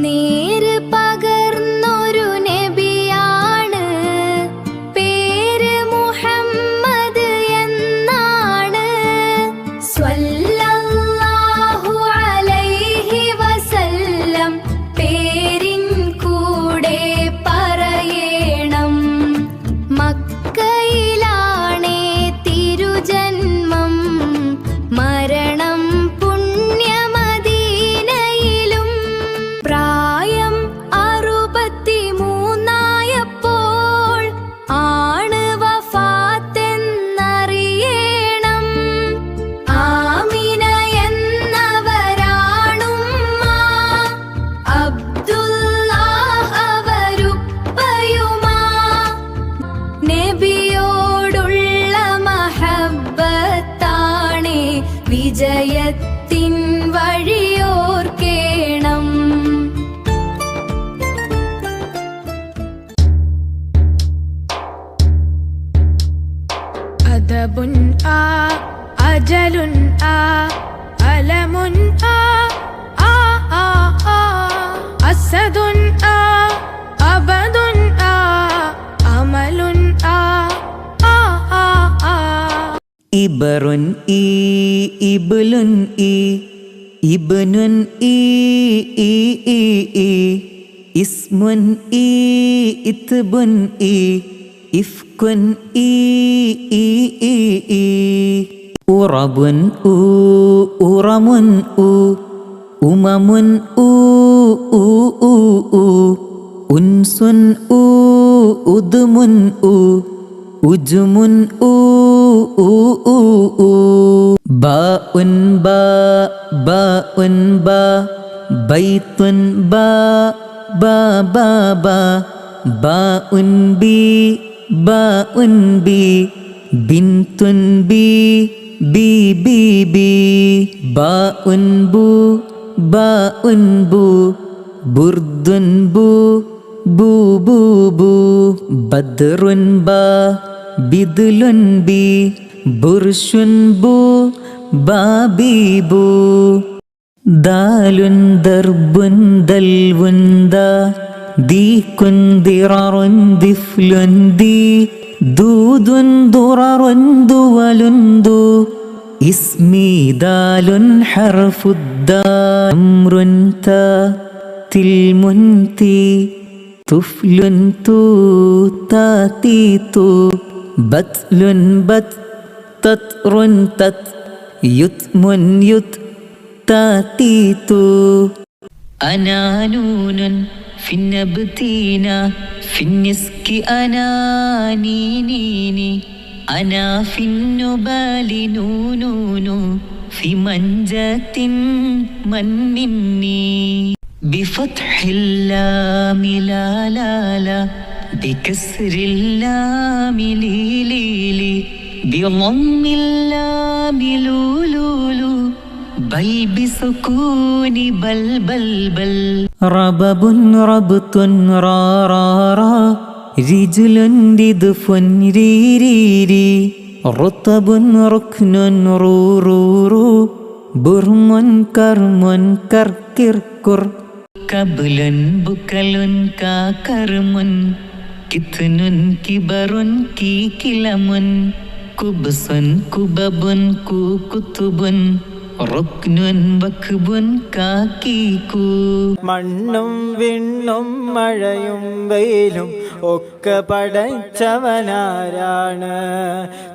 നേര് പകർന്നൊരു നബിയാണ്, പേര് മുഹമ്മദ് എന്നാണ്. സ്വല്ലല്ലാഹു അലൈഹി വസല്ലം പേരിൻ കൂടെ പറയണം. മക്കയിലാണേ തിരുജന്മം, മരണം പുണ്യമദീനയിലും. പ്രായം 63 ആണ് വഫാത്തെന്നറിയണം. ആമിന എന്നവരാണുമ്മ, അബ്ദുല്ലാഹ് അവരുപ്പയുമാ. നബിയോടുള്ള മഹബ്ബത്താണേ വിജയത്തിൻ വഴിയോർക്കേണം. അദബുൻ ആ അജലുൻ ആ അലമുൻ ആ ആ ആ ആ അസദുൻ ആ അബദുൻ ആ അമലുൻ ആ ആ ആ ആ. ഇബറുൻ ഈ ഇബ്ലുൻ ഈ ഇബ്നുൻ ഈ ഈ ഈ ഈ ഇസ്മുൻ ഈ ഇത്ബുൻ ഈ ഇഫ്കുൻ ഈ ഈ ഈ ഈ ഉറബുൻ ഊ ഉറമുൻ ഊ ഉമമുൻ ഊ ഊ ഊ ഊ ഉൻസുൻ ഊ ഉദ്മുൻ ഊ ഉജ്മുൻ ഊ ഊ ഊ ഊ ബാഉൻ ബാ ബാഉൻ ബാ ബൈത്തുൻ ബാ ബാ ബാ ബാ ബാഉൻ ബി ബാഉൻ ബി ബിൻതുൻ ബി ബി ബി ബി ബാഉൻ ബു ബാഉൻ ബു ബുർദുൻ ബു ബു ബു ബു ബദ്റുൻ ബാ ബിദ്ലുൻ ബി ബുർഷുൻ ബു ബാബി ബു ദാലുൻ ദർബുൻ ദൽവുൻ ദാ ദീകുൻ ദിററുൻ ദിഫ്ലുൻ ദി ദൂദുൻ ദുററുൻ ദുവലുൻ ദു ഇസ്മി ദാലുൻ ഹർഫുദ്ദാ അംറുൻ താ തിൽമുൻ തീ തുഫ്ലുൻ തൂ താതി തൂ ബത്ലുൻ ബത് തത്റുൻ തത് യുത്മുൻ യുത് താതി തൂ അനാനൂനുൻ ഫിന്നബ്തീന ഫിന്നിസ്കി അനാനീനീനി അനാ ഫിന്നുബാലി നൂനൂനു ഫിമഞ്ചത്തിൻ മന്നിന്നി ബിഫത്ഹില്ലാം ലാ ലാ ലാ ബികസ്രില്ലാം ലീ ലീ ലീ ബിളമ്മില്ലാം ലൂലൂലു ബൽ ബിസുകൂനി ബൽ ബൽ ബൽ റബബുൻ റബ്തുൻ റാ റാ റാ റിജ്ലുൻ ദിദ്ഫുൻ രീ രീ രീ റുതബുൻ റുക്നുൻ റൂ റൂ റൂ ബുർമുൻ കർമുൻ കർ കിർ കുർ കബ്ലുൻ ബുക്കലുൻ കാ കർമുൻ കിത്നുൻ കിബറുൻ കീ കിലമുൻ കുബ്സുൻ കുബബുൻ കൂ കുത്തുബുൻ റുക്നുൻ വക്ബുൻ കാ കീ കൂ. മണ്ണും വിണ്ണും മഴയും വെയിലും ഒക്കെ പടച്ചവനാരാണ്.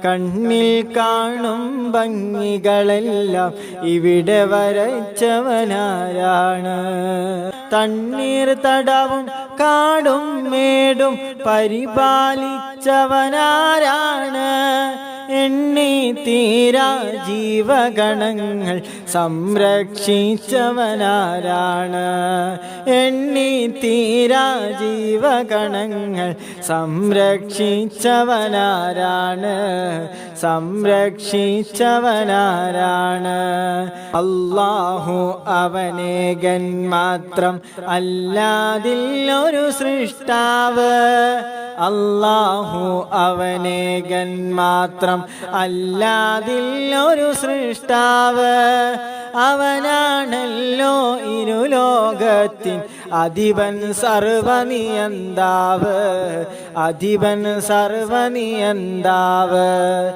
കണ്ണിൽ കാണും ഭംഗികളെല്ലാം ഇവിടെ വരച്ചവനാരാണ്. തണ്ണീർ തടവും കാടും മേടും പരിപാലിച്ചവനാരാണ്. എണ്ണി തീരാ ജീവഗണങ്ങൾ സംരക്ഷിച്ചവനാരാണ്. എണ്ണി തീരാ ജീവഗണങ്ങൾ സംരക്ഷിച്ചവനാരാണ്. സംരക്ഷിച്ചവനാരാണ്. അല്ലാഹു അവനേകൻ മാത്രം, അല്ലാതില്ലൊരു സൃഷ്ടാവ്. അല്ലാഹു അവനേകൻ മാത്രം, മാത്രം അല്ലാതില്ലൊരു സൃഷ്ടാവ്. അവനാണല്ലോ ഇരുലോകത്തിൻ അധിപൻ സർവനിയന്താവ്, അധിപൻ സർവനിയന്താവ്.